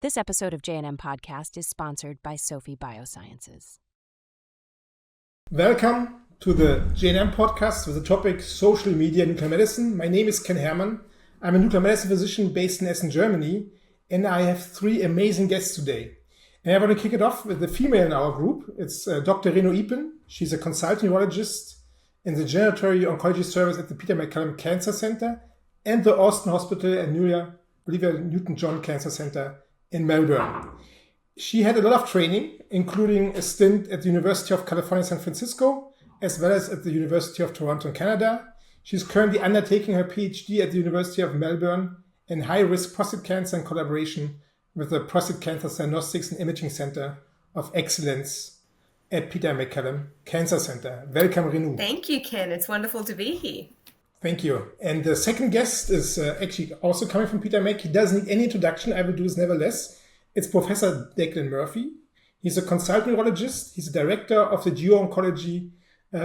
This episode of JNM Podcast is sponsored by Sophie Biosciences. Welcome to the JNM Podcast with the topic Social Media and Nuclear Medicine. My name is Ken Hermann. I'm a nuclear medicine physician based in Essen, Germany, and I have three amazing guests today. And I want to kick it off with the female in our group. It's Dr. Renu Ipen. She's a consultant urologist in the Gynecology Oncology Service at the Peter MacCallum Cancer Center and the Austin Hospital and Olivia Newton-John Cancer Center in Melbourne. She had a lot of training, including a stint at the University of California, San Francisco, as well as at the University of Toronto in Canada. She's currently undertaking her PhD at the University of Melbourne in high-risk prostate cancer in collaboration with the Prostate Cancer Diagnostics and Imaging Center of Excellence at Peter MacCallum Cancer Center. Welcome, Renu. Thank you, Ken. It's wonderful to be here. Thank you. And the second guest is actually also coming from Peter Mac. He doesn't need any introduction. I will do this nevertheless. It's Professor Declan Murphy. He's a consultant urologist. He's the director of the Geo-Oncology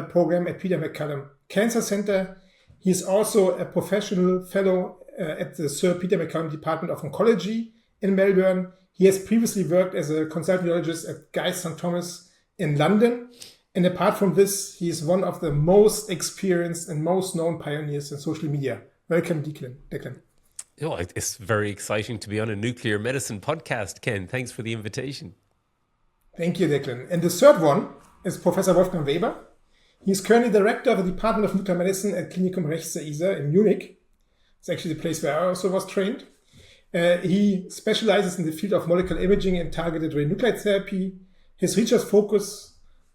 program at Peter MacCallum Cancer Center. He's also a professional fellow at the Sir Peter MacCallum Department of Oncology in Melbourne. He has previously worked as a consultant urologist at Guy's St Thomas in London. And apart from this, he is one of the most experienced and most known pioneers in social media. Welcome, Declan. Oh, it's very exciting to be on a nuclear medicine podcast, Ken. Thanks for the invitation. Thank you, Declan. And the third one is Professor Wolfgang Weber. He is currently director of the Department of Nuclear Medicine at Klinikum Rechts der Isar in Munich. It's actually the place where I also was trained. He specializes in the field of molecular imaging and targeted radionuclide therapy. His research focus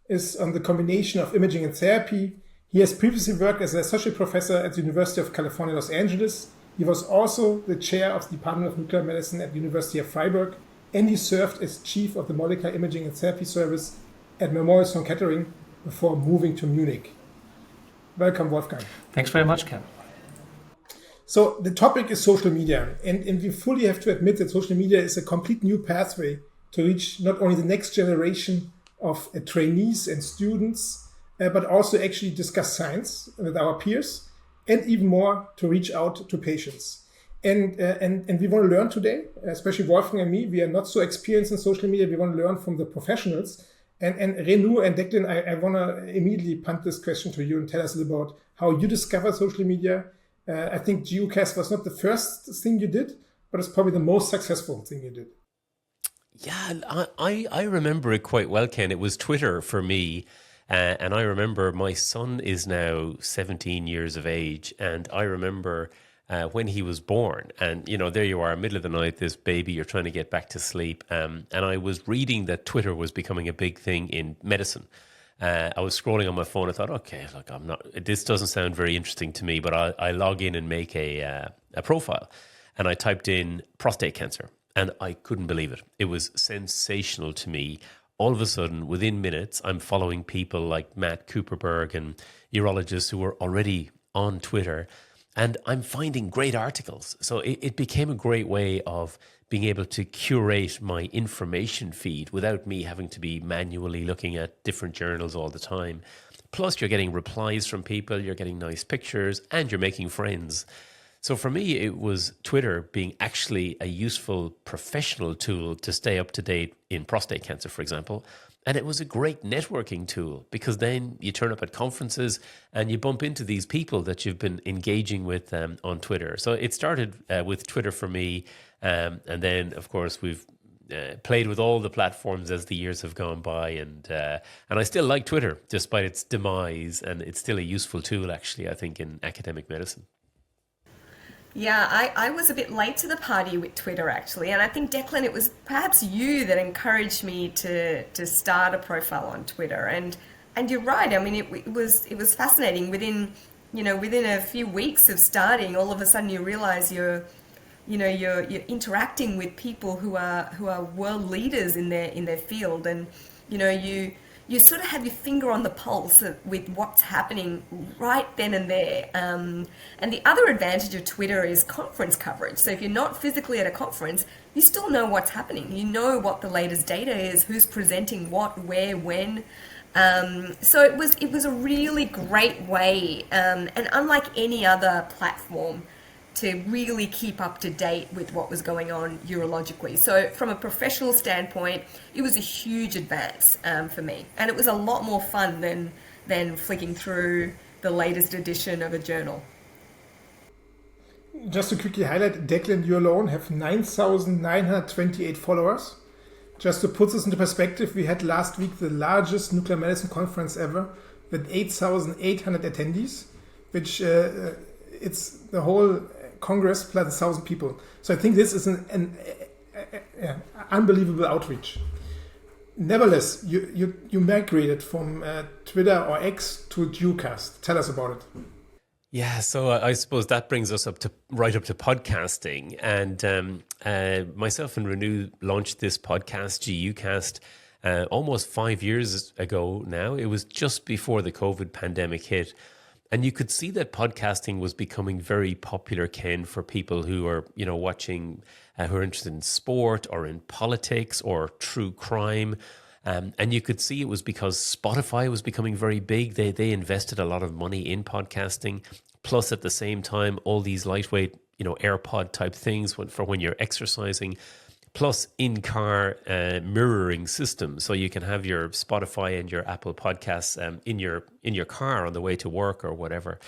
is on the combination of imaging and therapy. He has previously worked as an associate professor at the University of California, Los Angeles. He was also the chair of the Department of Nuclear Medicine at the University of Freiburg, and he served as chief of the Molecular Imaging and Therapy Service at Memorial Sloan Kettering before moving to Munich. Welcome, Wolfgang. Thanks very much, Ken. So the topic is social media, and we fully have to admit that social media is a complete new pathway to reach not only the next generation of trainees and students, but also actually discuss science with our peers, and even more to reach out to patients. And we want to learn today, especially Wolfgang and me. We are not so experienced in social media. We want to learn from the professionals. And Renu and Declan, I want to immediately punt this question to you and tell us a little about how you discovered social media. I think Geocast was not the first thing you did, but it's probably the most successful thing you did. Yeah, I remember it quite well, Ken. It was Twitter for me. And I remember my son is now 17 years of age. And I remember when he was born. And, you know, there you are, middle of the night, this baby, you're trying to get back to sleep. And I was reading that Twitter was becoming a big thing in medicine. I was scrolling on my phone. I thought, okay, look, this doesn't sound very interesting to me, but I log in and make a profile. And I typed in prostate cancer. And I couldn't believe it. It was sensational to me. All of a sudden, within minutes, I'm following people like Matt Cooperberg and urologists who were already on Twitter. And I'm finding great articles. So it became a great way of being able to curate my information feed without me having to be manually looking at different journals all the time. Plus, you're getting replies from people, you're getting nice pictures, and you're making friends. So for me, it was Twitter being actually a useful professional tool to stay up to date in prostate cancer, for example. And it was a great networking tool because then you turn up at conferences and you bump into these people that you've been engaging with on Twitter. So it started with Twitter for me. And then, of course, we've played with all the platforms as the years have gone by. And I still like Twitter despite its demise. And it's still a useful tool, actually, I think, in academic medicine. Yeah, I was a bit late to the party with Twitter, actually. And I think, Declan, it was perhaps you that encouraged me to start a profile on Twitter. And you're right. I mean, it was fascinating. Within a few weeks of starting, all of a sudden you realize you're interacting with people who are world leaders in their field. And, you sort of have your finger on the pulse with what's happening right then and there. And the other advantage of Twitter is conference coverage. So if you're not physically at a conference, you still know what's happening. You know what the latest data is, who's presenting what, where, when. So it was a really great way, and unlike any other platform, to really keep up to date with what was going on urologically. So from a professional standpoint, it was a huge advance for me. And it was a lot more fun than flicking through the latest edition of a journal. Just to quickly highlight, Declan, you alone have 9,928 followers. Just to put this into perspective, we had last week the largest nuclear medicine conference ever with 8,800 attendees, which it's the whole Congress plus 1,000 people. So I think this is an unbelievable outreach. Nevertheless, you migrated from Twitter or X to Ducast. Tell us about it. Yeah, so I suppose that brings us right up to podcasting. And myself and Renew launched this podcast, GUcast, almost 5 years ago now. It was just before the COVID pandemic hit. And you could see that podcasting was becoming very popular, Ken, for people who are, watching, who are interested in sport or in politics or true crime. And you could see it was because Spotify was becoming very big. They invested a lot of money in podcasting. Plus, at the same time, all these lightweight, AirPod type things for when you're exercising. Plus, in-car mirroring systems, so you can have your Spotify and your Apple Podcasts in your car on the way to work or whatever.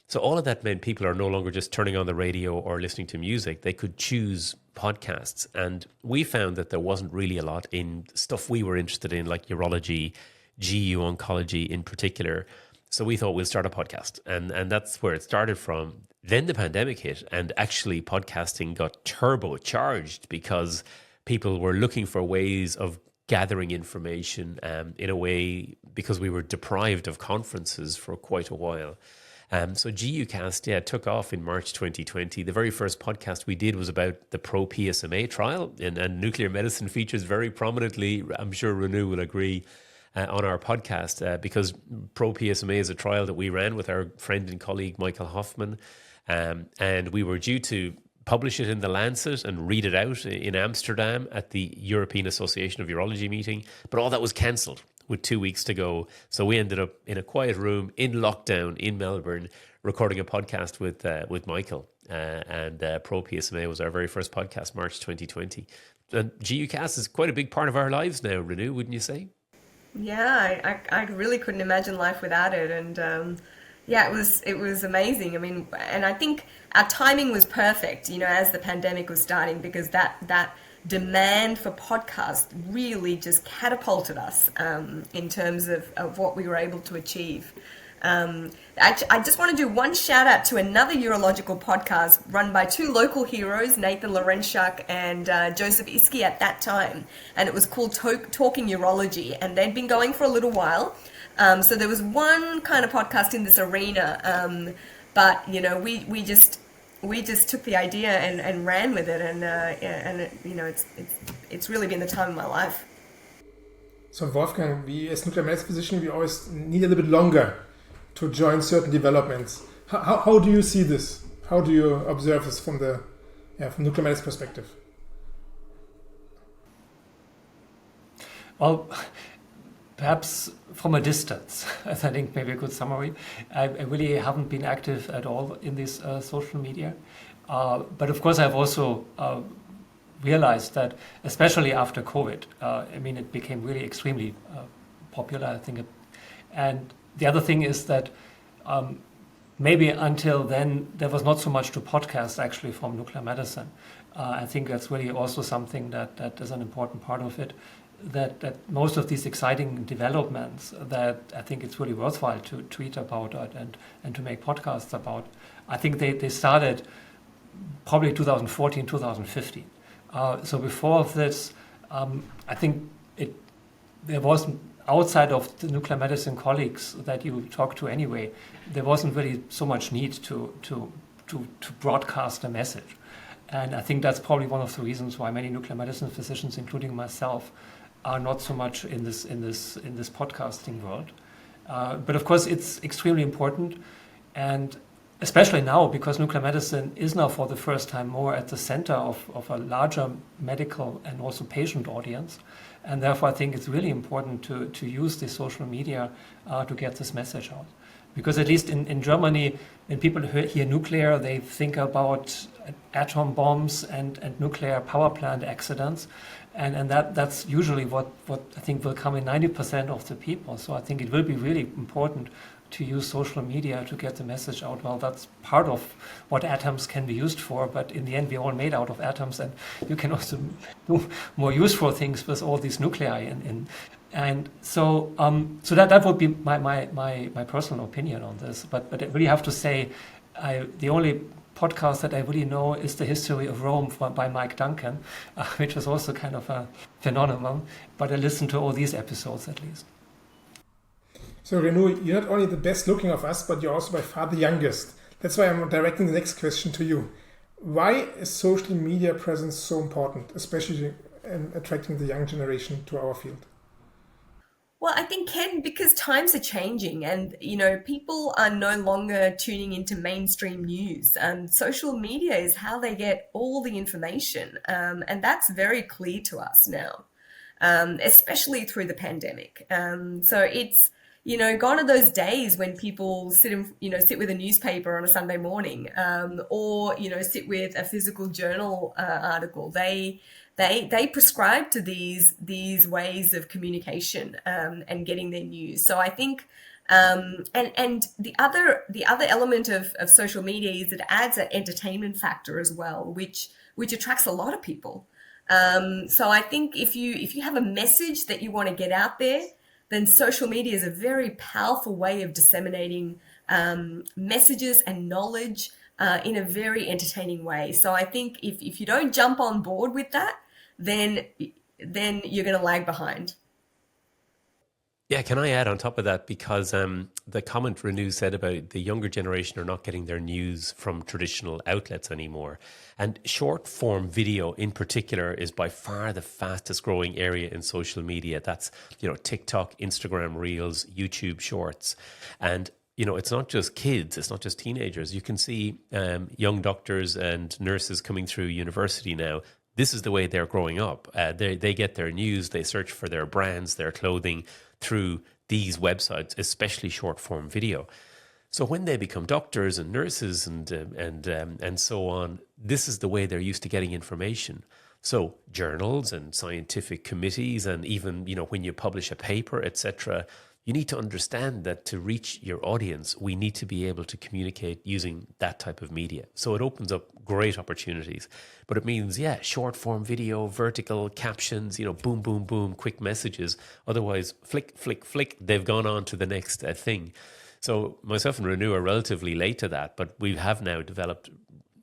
So all of that meant people are no longer just turning on the radio or listening to music. They could choose podcasts. And we found that there wasn't really a lot in stuff we were interested in, like urology, GU oncology in particular. So we thought we'll start a podcast. And that's where it started from. Then the pandemic hit, and actually podcasting got turbocharged because people were looking for ways of gathering information in a way, because we were deprived of conferences for quite a while. So GUcast, took off in March 2020. The very first podcast we did was about the pro-PSMA trial, and nuclear medicine features very prominently, I'm sure Renew will agree, on our podcast, because pro-PSMA is a trial that we ran with our friend and colleague Michael Hoffman, and we were due to publish it in the Lancet and read it out in Amsterdam at the European Association of Urology meeting, but all that was cancelled with 2 weeks to go. So we ended up in a quiet room in lockdown in Melbourne recording a podcast with Michael, and pro-PSMA was our very first podcast, March 2020. And GUcast is quite a big part of our lives now, Renew, wouldn't you say? Yeah, I really couldn't imagine life without it, and it was amazing. I mean, and I think our timing was perfect, as the pandemic was starting, because that demand for podcasts really just catapulted us in terms of what we were able to achieve. I just want to do one shout out to another urological podcast run by two local heroes, Nathan Larenchuk and Joseph Iski at that time. And it was called Talking Urology. And they'd been going for a little while. So there was one kind of podcast in this arena. But, we just took the idea and ran with it. It's really been the time of my life. So Wolfgang, we as nuclear medicine physician, we always need a little bit longer to join certain developments. How do you see this? How do you observe this from nuclear medicine perspective? Well, perhaps from a distance, as I think maybe a good summary. I really haven't been active at all in this social media. But of course, I've also realized that, especially after COVID, it became really extremely popular, I think. And the other thing is that maybe until then, there was not so much to podcast actually from nuclear medicine. I think that's really also something that is an important part of it, that most of these exciting developments that I think it's really worthwhile to tweet about and to make podcasts about, I think they started probably 2014, 2015. So before this, I think there wasn't, outside of the nuclear medicine colleagues that you talk to anyway, there wasn't really so much need to broadcast a message. And I think that's probably one of the reasons why many nuclear medicine physicians, including myself, are not so much in this podcasting world. But of course, it's extremely important, and especially now, because nuclear medicine is now for the first time more at the center of a larger medical and also patient audience. And therefore, I think it's really important to use the social media to get this message out. Because at least in Germany, when people hear nuclear, they think about atom bombs and nuclear power plant accidents. And that's usually what I think will come in 90% of the people. So I think it will be really important to use social media to get the message out. Well, that's part of what atoms can be used for, but in the end, we're all made out of atoms, and you can also do more useful things with all these nuclei. And so that would be my personal opinion on this. But I really have to say, the only podcast that I really know is The History of Rome by Mike Duncan, which was also kind of a phenomenon. But I listened to all these episodes at least. So Renu, you're not only the best looking of us, but you're also by far the youngest. That's why I'm directing the next question to you. Why is social media presence so important, especially in attracting the young generation to our field? Well, I think, Ken, because times are changing and, people are no longer tuning into mainstream news. Social media is how they get all the information. And that's very clear to us now, especially through the pandemic. So it's, gone are those days when people sit with a newspaper on a Sunday morning, or, sit with a physical journal article. They prescribe to these ways of communication and getting their news. So I think, and the other element of social media is it adds an entertainment factor as well, which attracts a lot of people. So I think if you have a message that you want to get out there, then social media is a very powerful way of disseminating messages and knowledge in a very entertaining way. So I think if you don't jump on board with that, then you're going to lag behind. Yeah, can I add on top of that? Because the comment Renu said about the younger generation are not getting their news from traditional outlets anymore. And short form video in particular is by far the fastest growing area in social media. That's, TikTok, Instagram Reels, YouTube Shorts. And, it's not just kids, it's not just teenagers. You can see young doctors and nurses coming through university now. This is the way they're growing up. They get their news, they search for their brands, their clothing through these websites, especially short form video. So when they become doctors and nurses and so on, this is the way they're used to getting information. So journals and scientific committees, and even when you publish a paper, etc., you need to understand that to reach your audience, we need to be able to communicate using that type of media. So it opens up great opportunities. But it means, short form video, vertical captions, boom, boom, boom, quick messages. Otherwise, flick, flick, flick, they've gone on to the next thing. So myself and Renu are relatively late to that, but we have now developed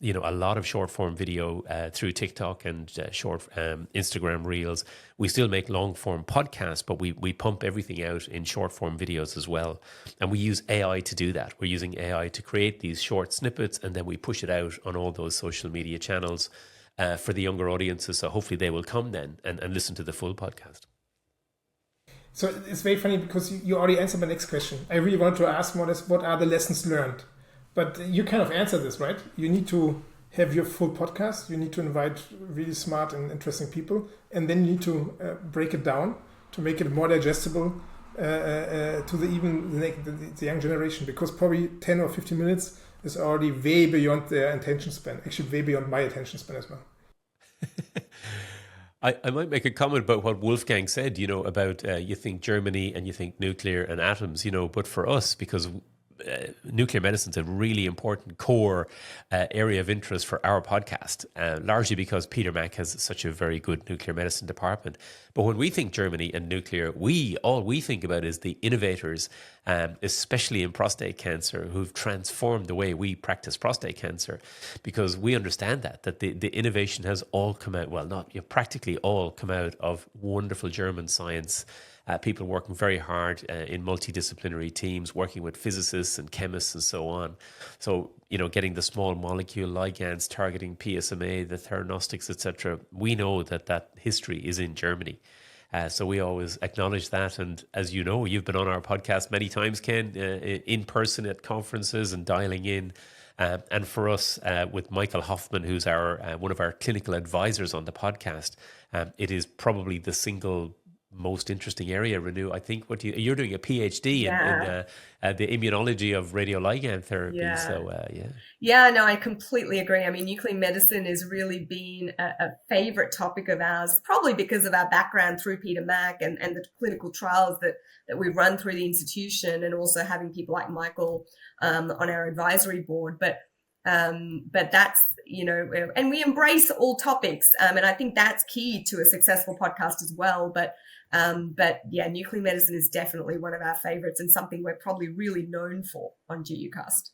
a lot of short form video through TikTok and short Instagram Reels. We still make long form podcasts, but we pump everything out in short form videos as well. And we use AI to do that. We're using AI to create these short snippets, and then we push it out on all those social media channels for the younger audiences. So hopefully they will come then and listen to the full podcast. So it's very funny because you already answered my next question. I really want to ask more is what are the lessons learned? But you kind of answered this, right? You need to have your full podcast. You need to invite really smart and interesting people. And then you need to break it down to make it more digestible to the young generation. Because probably 10 or 15 minutes is already way beyond their attention span. Actually, way beyond my attention span as well. I might make a comment about what Wolfgang said, about you think Germany and you think nuclear and atoms, but for us, because nuclear medicine is a really important core area of interest for our podcast, largely because Peter Mack has such a very good nuclear medicine department. But when we think Germany and nuclear, all we think about is the innovators, especially in prostate cancer, who've transformed the way we practice prostate cancer, because we understand that the innovation has all come out, practically all come out of wonderful German science. People working very hard in multidisciplinary teams, working with physicists and chemists and so on. So, getting the small molecule ligands, targeting PSMA, the theranostics, etc. We know that history is in Germany. So we always acknowledge that. And as you know, you've been on our podcast many times, Ken, in person at conferences and dialing in. And for us, with Michael Hoffman, who's one of our clinical advisors on the podcast, it is probably the single most interesting area, Renew. I think you're doing a PhD in the immunology of radioligand therapy. Yeah. So Yeah, no, I completely agree. I mean, nuclear medicine has really been a favorite topic of ours, probably because of our background through Peter Mac and the clinical trials that we've run through the institution, and also having people like Michael on our advisory board. But that's, and we embrace all topics. And I think that's key to a successful podcast as well. But yeah, nuclear medicine is definitely one of our favorites and something we're probably really known for on GUcast.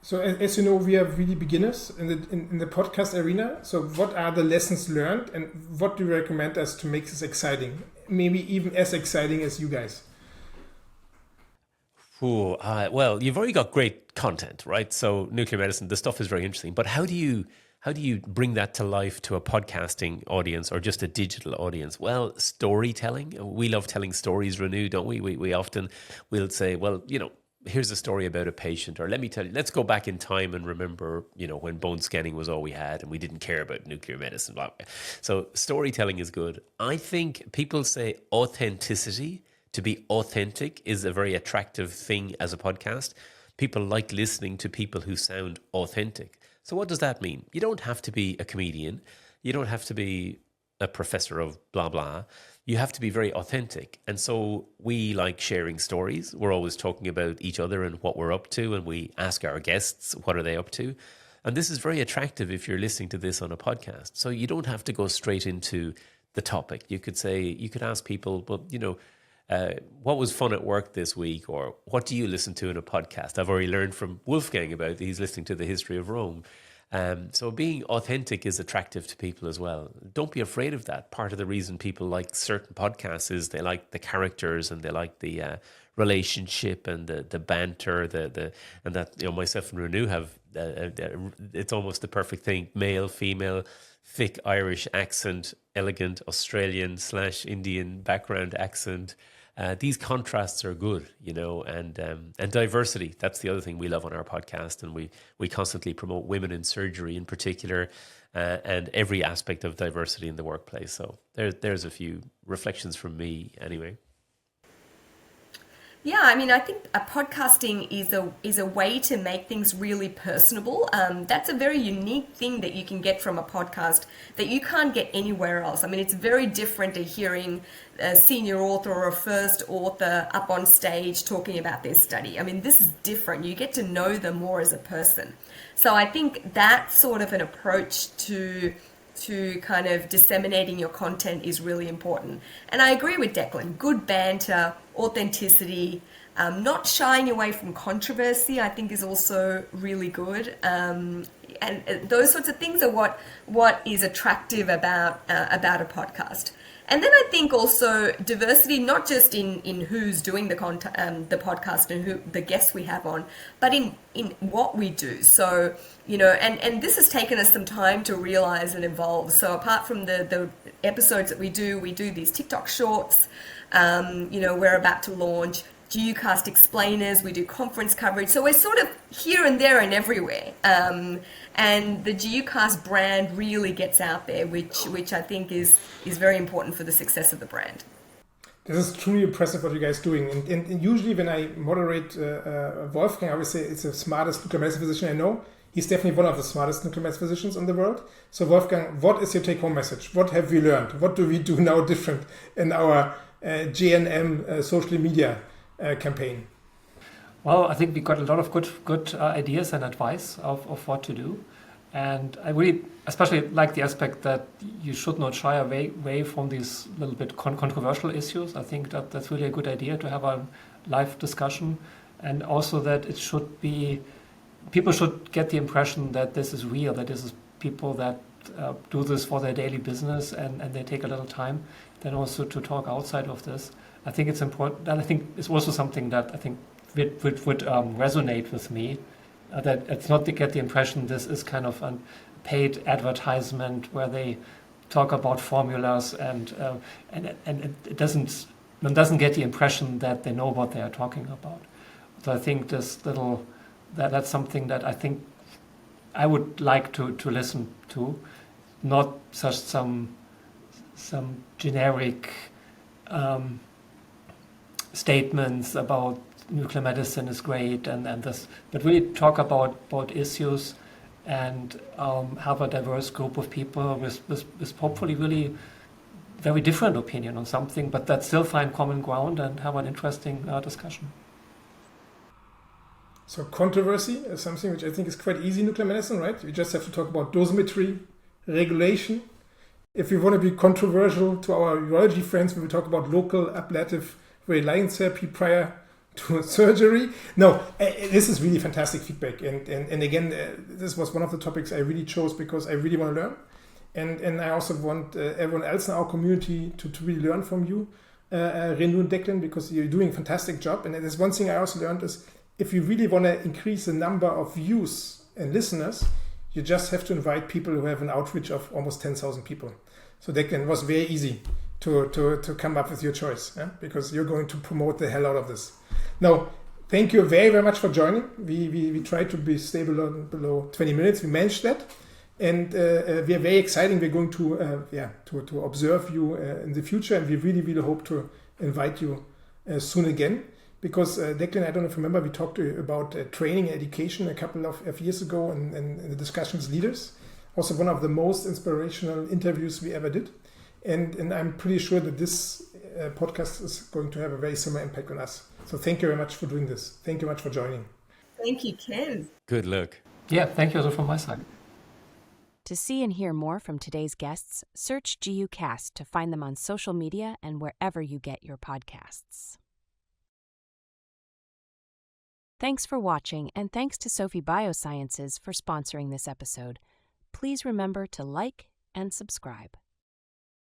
So as you know, we are really beginners in the podcast arena. So what are the lessons learned, and what do you recommend us to make this exciting? Maybe even as exciting as you guys. Well, you've already got great content, right? So nuclear medicine, the stuff is very interesting. But how do you bring that to life to a podcasting audience or just a digital audience? Well, storytelling. We love telling stories, Renew, don't we? We often will say, well, here's a story about a patient, or let me tell you, let's go back in time and remember, when bone scanning was all we had and we didn't care about nuclear medicine. So storytelling is good. I think people say authenticity. To be authentic is a very attractive thing as a podcast. People like listening to people who sound authentic. So what does that mean? You don't have to be a comedian. You don't have to be a professor of blah, blah. You have to be very authentic. And so we like sharing stories. We're always talking about each other and what we're up to. And we ask our guests, what are they up to? And this is very attractive if you're listening to this on a podcast. So you don't have to go straight into the topic. You could ask people, well, what was fun at work this week, or what do you listen to in a podcast? I've already learned from Wolfgang about he's listening to the history of Rome. So being authentic is attractive to people as well. Don't be afraid of that. Part of the reason people like certain podcasts is they like the characters and they like the relationship and the banter, and that myself and Renew have. It's almost the perfect thing: male, female, thick Irish accent, elegant Australian / Indian background accent. These contrasts are good, and diversity. That's the other thing we love on our podcast, and we constantly promote women in surgery in particular, and every aspect of diversity in the workplace. So there's a few reflections from me anyway. Yeah, I mean, I think podcasting is a way to make things really personable. That's a very unique thing that you can get from a podcast that you can't get anywhere else. I mean, it's very different to hearing a senior author or a first author up on stage talking about their study. I mean, this is different. You get to know them more as a person. So I think that sort of an approach to kind of disseminating your content is really important. And I agree with Declan. Good banter, authenticity, not shying away from controversy, I think is also really good. And those sorts of things are what is attractive about a podcast. And then I think also diversity, not just in who's doing the podcast and who the guests we have on, but in what we do. So, and this has taken us some time to realize and evolve. So apart from the episodes that we do these TikTok shorts, we're about to launch GUcast explainers, we do conference coverage. So we're sort of here and there and everywhere. And the GUcast brand really gets out there, which I think is very important for the success of the brand. This is truly impressive what you guys are doing. And usually when I moderate Wolfgang, I always say it's the smartest nuclear medicine physician I know. He's definitely one of the smartest nuclear medicine physicians in the world. So Wolfgang, what is your take-home message? What have we learned? What do we do now different in our JNM social media campaign? Well, I think we got a lot of good ideas and advice of what to do. And I really especially like the aspect that you should not shy away from these little bit controversial issues. I think that's really a good idea to have a live discussion, and also that it should be, people should get the impression that this is real, that this is people that do this for their daily business and they take a little time then also to talk outside of this. I think it's important, and I think it's also something that I think would resonate with me, that it's not to get the impression this is kind of a paid advertisement where they talk about formulas and it doesn't get the impression that they know what they are talking about. So I think that's something that I think I would like to listen to, not just some some generic statements about nuclear medicine is great and this, but really talk about issues and have a diverse group of people with hopefully really very different opinion on something, but that still find common ground and have an interesting discussion. So controversy is something which I think is quite easy in nuclear medicine, right? You just have to talk about dosimetry, regulation. If we want to be controversial to our urology friends, we will talk about local ablative radiation therapy prior to surgery. No, this is really fantastic feedback. And again, this was one of the topics I really chose because I really want to learn. And I also want everyone else in our community to really learn from you, Renu and Declan, because you're doing a fantastic job. And there's one thing I also learned is if you really want to increase the number of views and listeners, you just have to invite people who have an outreach of almost 10,000 people. So Declan, it was very easy to come up with your choice, because you're going to promote the hell out of this. Now, thank you very, very much for joining. We tried to be stable below 20 minutes. We managed that. And we are very excited. We're going to observe you in the future. And we really, really hope to invite you soon again. Because Declan, I don't know if you remember, we talked about training and education a couple of years ago in the discussions leaders. Also one of the most inspirational interviews we ever did. And I'm pretty sure that this podcast is going to have a very similar impact on us. So thank you very much for doing this. Thank you very much for joining. Thank you, Ken. Good luck. Yeah, thank you also from my side. To see and hear more from today's guests, search GUcast to find them on social media and wherever you get your podcasts. Thanks for watching, and thanks to Sophie Biosciences for sponsoring this episode. Please remember to like and subscribe.